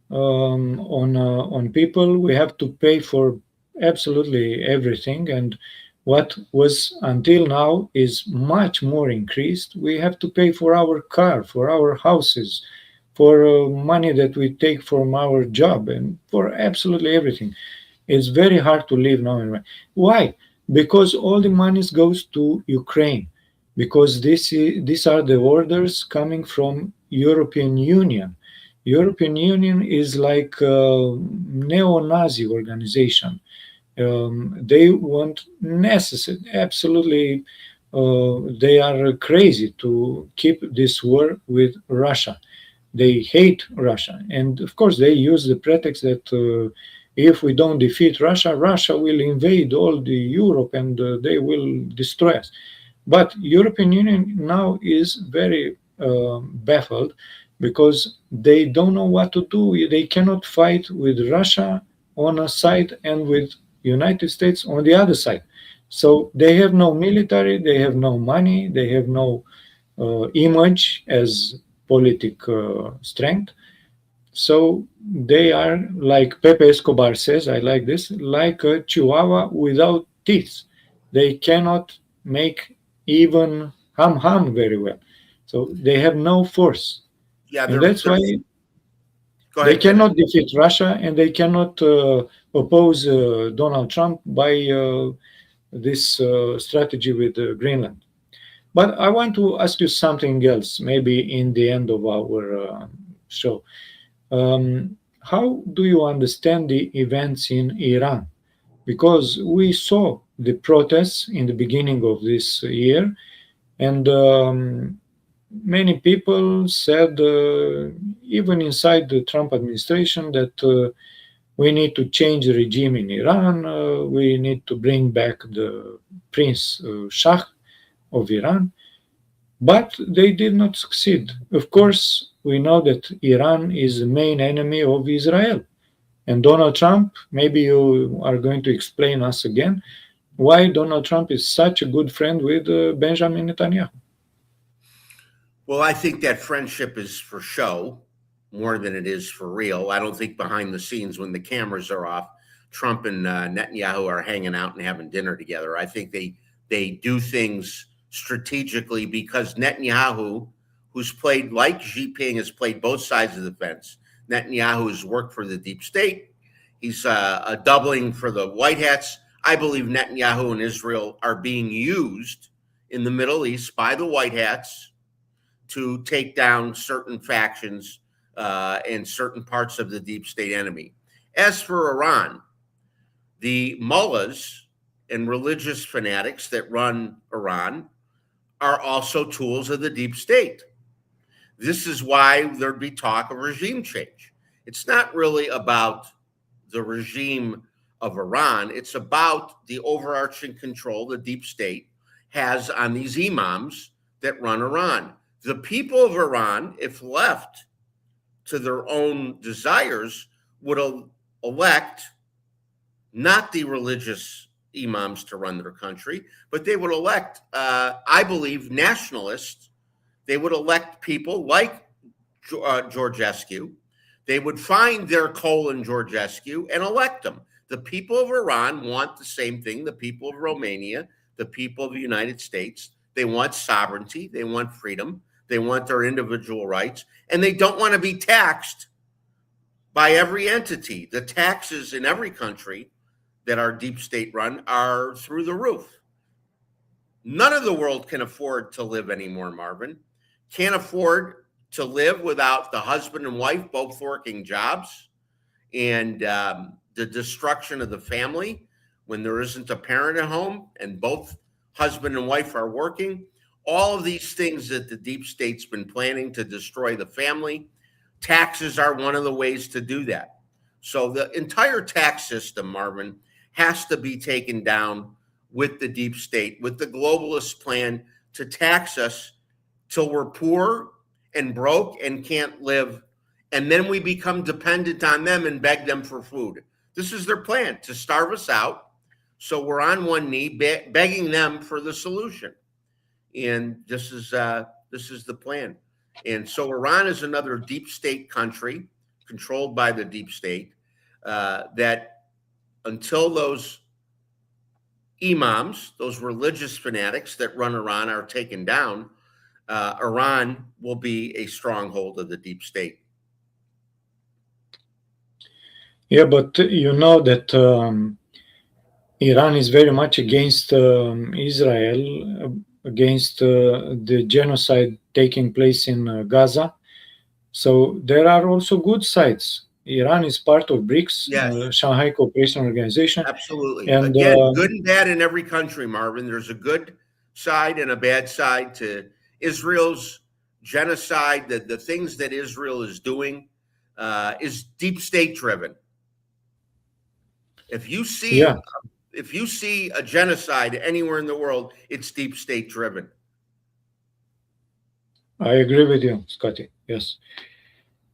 on people. We have to pay for absolutely everything. And what was until now is much more increased. We have to pay for our car, for our houses, for money that we take from our job, and for absolutely everything. It's very hard to live now. Why? Because all the money goes to Ukraine. Because these are the orders coming from European Union. European Union is like a neo-Nazi organization. They want absolutely, they are crazy to keep this war with Russia. They hate Russia. And of course, they use the pretext that if we don't defeat Russia, Russia will invade all the Europe and they will destroy us. But European Union now is very baffled because they don't know what to do. They cannot fight with Russia on a side and with United States on the other side. So they have no military, they have no money, they have no image as political strength. So they are, like Pepe Escobar says, I like this, like a chihuahua without teeth. They cannot make even hum very well. So they have no force. Yeah, and that's why. Go They ahead. cannot defeat Russia, and they cannot oppose Donald Trump by this strategy with Greenland. But I want to ask you something else, maybe in the end of our show. How do you understand the events in Iran? Because we saw the protests in the beginning of this year, and many people said, even inside the Trump administration, that we need to change the regime in Iran, we need to bring back the Prince Shah of Iran, but they did not succeed. Of course, we know that Iran is the main enemy of Israel. And Donald Trump, maybe you are going to explain us again why Donald Trump is such a good friend with Benjamin Netanyahu. Well, I think that friendship is for show more than it is for real. I don't think behind the scenes, when the cameras are off, Trump and Netanyahu are hanging out and having dinner together. I think they do things strategically because Netanyahu, who's played, like Xi Jinping, has played both sides of the fence. Netanyahu has worked for the deep state. He's a doubling for the white hats. I believe Netanyahu and Israel are being used in the Middle East by the white hats to take down certain factions and certain parts of the deep state enemy. As for Iran, the mullahs and religious fanatics that run Iran are also tools of the deep state. This is why there'd be talk of regime change. It's not really about the regime of Iran. It's about the overarching control the deep state has on these imams that run Iran. The people of Iran, if left to their own desires, would elect not the religious imams to run their country, but they would elect, I believe, nationalists. They would elect people like Georgescu. They would find their Colin Georgescu and elect them. The people of Iran want the same thing. The people of Romania, the people of the United States, they want sovereignty. They want freedom. They want their individual rights. And they don't want to be taxed by every entity. The taxes in every country that are deep state run are through the roof. None of the world can afford to live anymore, Marvin. Can't afford to live without the husband and wife both working jobs, and the destruction of the family when there isn't a parent at home and both husband and wife are working. All of these things that the deep state's been planning to destroy the family. Taxes are one of the ways to do that. So the entire tax system, Marvin, has to be taken down with the deep state, with the globalist plan to tax us till we're poor and broke and can't live. And then we become dependent on them and beg them for food. This is their plan, to starve us out. So we're on one knee begging them for the solution. And this is the plan. And so Iran is another deep state country controlled by the deep state that until those imams, those religious fanatics that run Iran are taken down, Iran will be a stronghold of the deep state. Yeah, but you know that Iran is very much against Israel, against the genocide taking place in Gaza. So there are also good sides. Iran is part of BRICS, Yes. Shanghai Cooperation Organization. Absolutely. And, again, good and bad in every country, Marvin. There's a good side and a bad side to Israel's genocide. The things that Israel is doing is deep state driven. If you see a genocide anywhere in the world, it's deep state driven. I agree with you, Scotty. Yes.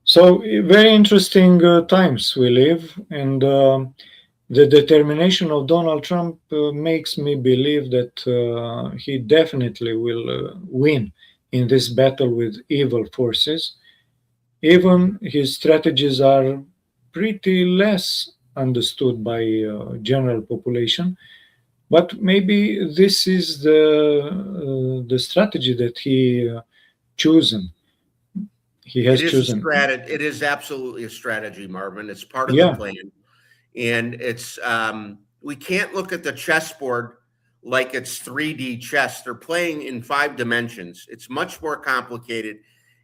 So very interesting times we live, and the determination of Donald Trump makes me believe that he definitely will win in this battle with evil forces. Even his strategies are pretty less understood by general population, but maybe this is the strategy that he chosen. he has It is chosen. a strategy. It is absolutely a strategy, Marvin. It's part of Yeah. the plan, and it's we can't look at the chessboard like it's 3D chess. They're playing in 5 dimensions. It's much more complicated,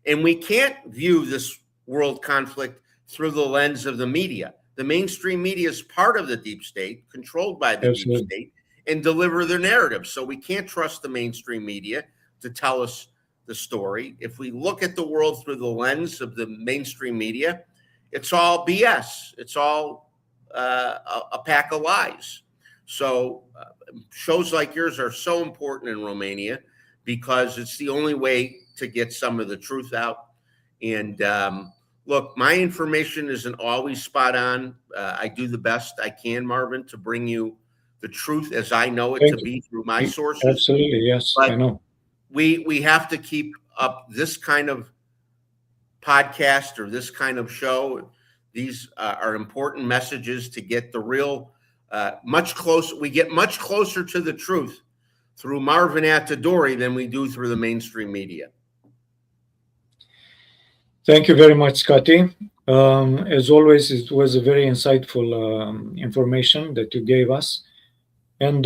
and we can't view this world conflict through the lens of the media. The mainstream media is part of the deep state, controlled by the Absolutely. deep state, and deliver their narrative. So we can't trust the mainstream media to tell us the story. If we look at the world through the lens of the mainstream media, it's all BS. It's all a pack of lies. So shows like yours are so important in Romania because it's the only way to get some of the truth out. And look, my information isn't always spot on. I do the best I can, Marvin, to bring you the truth as I know it Thank to you. be through my sources. Absolutely, yes, But I know. we have to keep up this kind of podcast or this kind of show. These are important messages to get the real much closer. We get much closer to the truth through Marvin Attadori than we do through the mainstream media. Thank you very much, Scotty. As always, it was a very insightful information that you gave us. And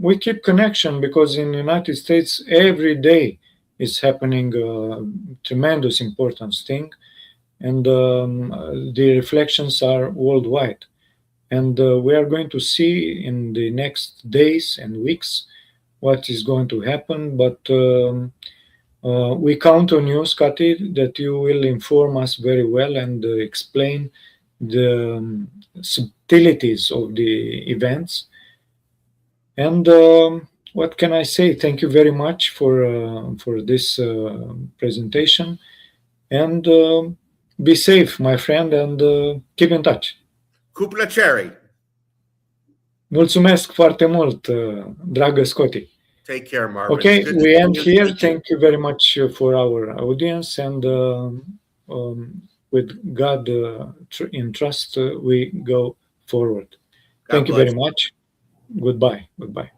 we keep connection because in the United States, every day is happening tremendous importance thing. And the reflections are worldwide. And we are going to see in the next days and weeks what is going to happen. But we count on you, Scotty, that you will inform us very well and explain the subtleties of the events. And what can I say? Thank you very much for this presentation. And be safe, my friend, and keep in touch. Cu plăcere. Mulțumesc foarte mult, dragă Scotty. Take care, Marvin. Okay, Good we end to here. meet you. Thank you very much for our audience, and with God in trust, we go forward. God Thank you bless very much. Goodbye. Goodbye.